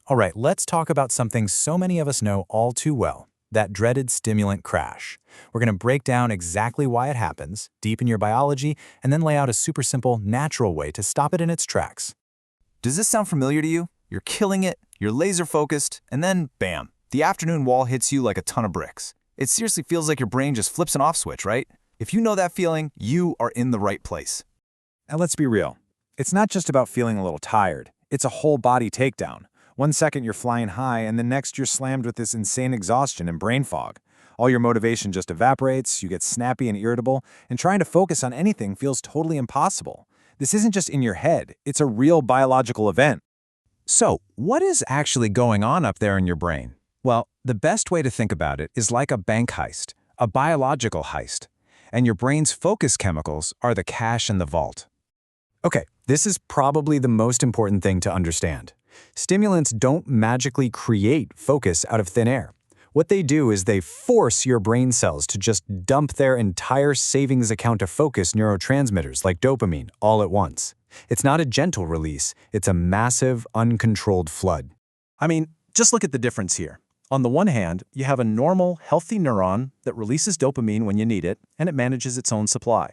All right, let's talk about something so many of us know all too well, that dreaded stimulant crash. We're going to break down exactly why it happens, deepen your biology, and then lay out a super simple, natural way to stop it in its tracks. Does this sound familiar to you? You're killing it, you're laser focused, and then, bam, the afternoon wall hits you like a ton of bricks. It seriously feels like your brain just flips an off switch, right? If you know that feeling, you are in the right place. And let's be real. It's not just about feeling a little tired. It's a whole body takedown. One second you're flying high, and the next you're slammed with this insane exhaustion and brain fog. All your motivation just evaporates, you get snappy and irritable, and trying to focus on anything feels totally impossible. This isn't just in your head, it's a real biological event. So, what is actually going on up there in your brain? Well, the best way to think about it is like a bank heist, a biological heist. And your brain's focus chemicals are the cash in the vault. Okay, this is probably the most important thing to understand. Stimulants don't magically create focus out of thin air. What they do is they force your brain cells to just dump their entire savings account of focus neurotransmitters like dopamine all at once. It's not a gentle release, it's a massive, uncontrolled flood. I mean, just look at the difference here. On the one hand, you have a normal, healthy neuron that releases dopamine when you need it, and it manages its own supply.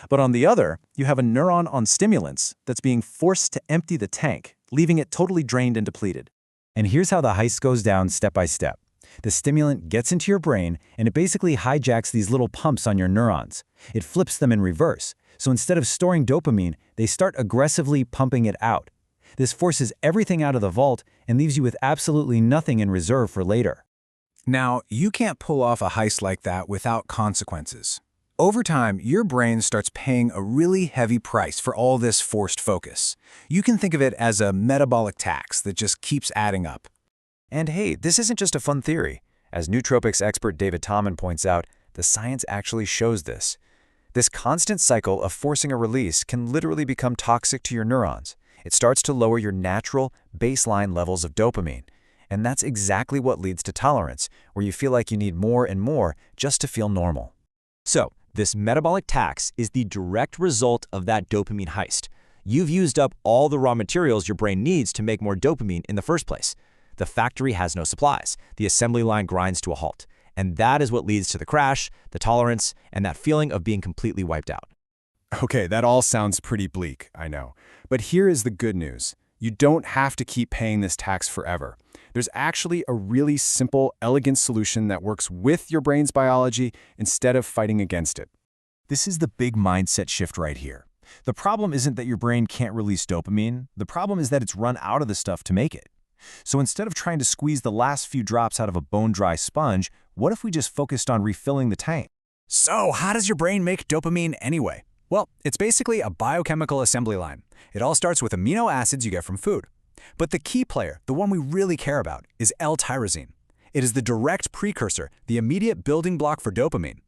But on the other, you have a neuron on stimulants that's being forced to empty the tank, leaving it totally drained and depleted. And here's how the heist goes down step by step. The stimulant gets into your brain, and it basically hijacks these little pumps on your neurons. It flips them in reverse. So instead of storing dopamine, they start aggressively pumping it out. This forces everything out of the vault and leaves you with absolutely nothing in reserve for later. Now, you can't pull off a heist like that without consequences. Over time, your brain starts paying a really heavy price for all this forced focus. You can think of it as a metabolic tax that just keeps adding up. And hey, this isn't just a fun theory. As nootropics expert David Tallman points out, the science actually shows this. This constant cycle of forcing a release can literally become toxic to your neurons. It starts to lower your natural baseline levels of dopamine. And that's exactly what leads to tolerance, where you feel like you need more and more just to feel normal. So, this metabolic tax is the direct result of that dopamine heist. You've used up all the raw materials your brain needs to make more dopamine in the first place. The factory has no supplies. The assembly line grinds to a halt. And that is what leads to the crash, the tolerance, and that feeling of being completely wiped out. Okay, that all sounds pretty bleak, I know. But here is the good news. You don't have to keep paying this tax forever. There's actually a really simple, elegant solution that works with your brain's biology instead of fighting against it. This is the big mindset shift right here. The problem isn't that your brain can't release dopamine. The problem is that it's run out of the stuff to make it. So instead of trying to squeeze the last few drops out of a bone-dry sponge, what if we just focused on refilling the tank? So, how does your brain make dopamine anyway? Well, it's basically a biochemical assembly line. It all starts with amino acids you get from food. But the key player, the one we really care about, is L-tyrosine. It is the direct precursor, the immediate building block for dopamine.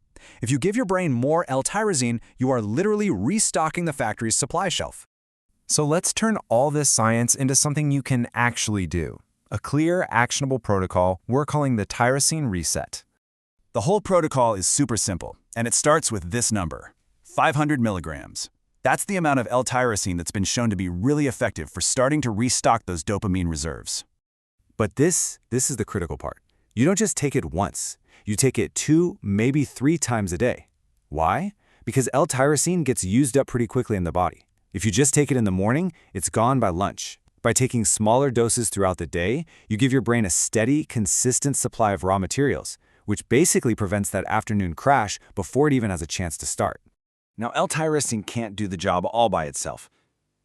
If you give your brain more L-tyrosine, you are literally restocking the factory's supply shelf. So let's turn all this science into something you can actually do. A clear, actionable protocol we're calling the tyrosine reset. The whole protocol is super simple, and it starts with this number, 500 milligrams. That's the amount of L-tyrosine that's been shown to be really effective for starting to restock those dopamine reserves. But this is the critical part. You don't just take it once. You take it 2, maybe 3 times a day. Why? Because L-tyrosine gets used up pretty quickly in the body. If you just take it in the morning, it's gone by lunch. By taking smaller doses throughout the day, you give your brain a steady, consistent supply of raw materials, which basically prevents that afternoon crash before it even has a chance to start. Now, L-tyrosine can't do the job all by itself.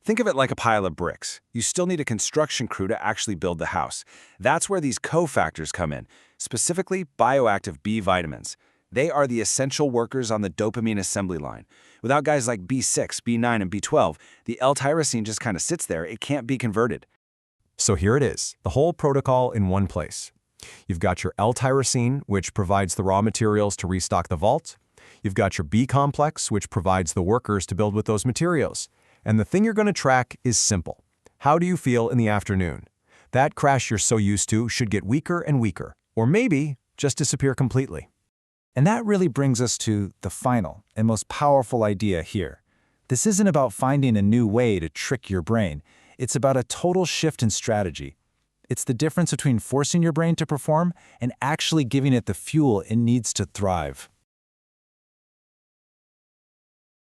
Think of it like a pile of bricks. You still need a construction crew to actually build the house. That's where these cofactors come in, specifically bioactive B vitamins. They are the essential workers on the dopamine assembly line. Without guys like B6, B9, and B12, the L-tyrosine just kind of sits there. It can't be converted. So here it is, the whole protocol in one place. You've got your L-tyrosine, which provides the raw materials to restock the vault. You've got your B complex, which provides the workers to build with those materials. And the thing you're going to track is simple. How do you feel in the afternoon? That crash you're so used to should get weaker and weaker, or maybe just disappear completely. And that really brings us to the final and most powerful idea here. This isn't about finding a new way to trick your brain. It's about a total shift in strategy. It's the difference between forcing your brain to perform and actually giving it the fuel it needs to thrive.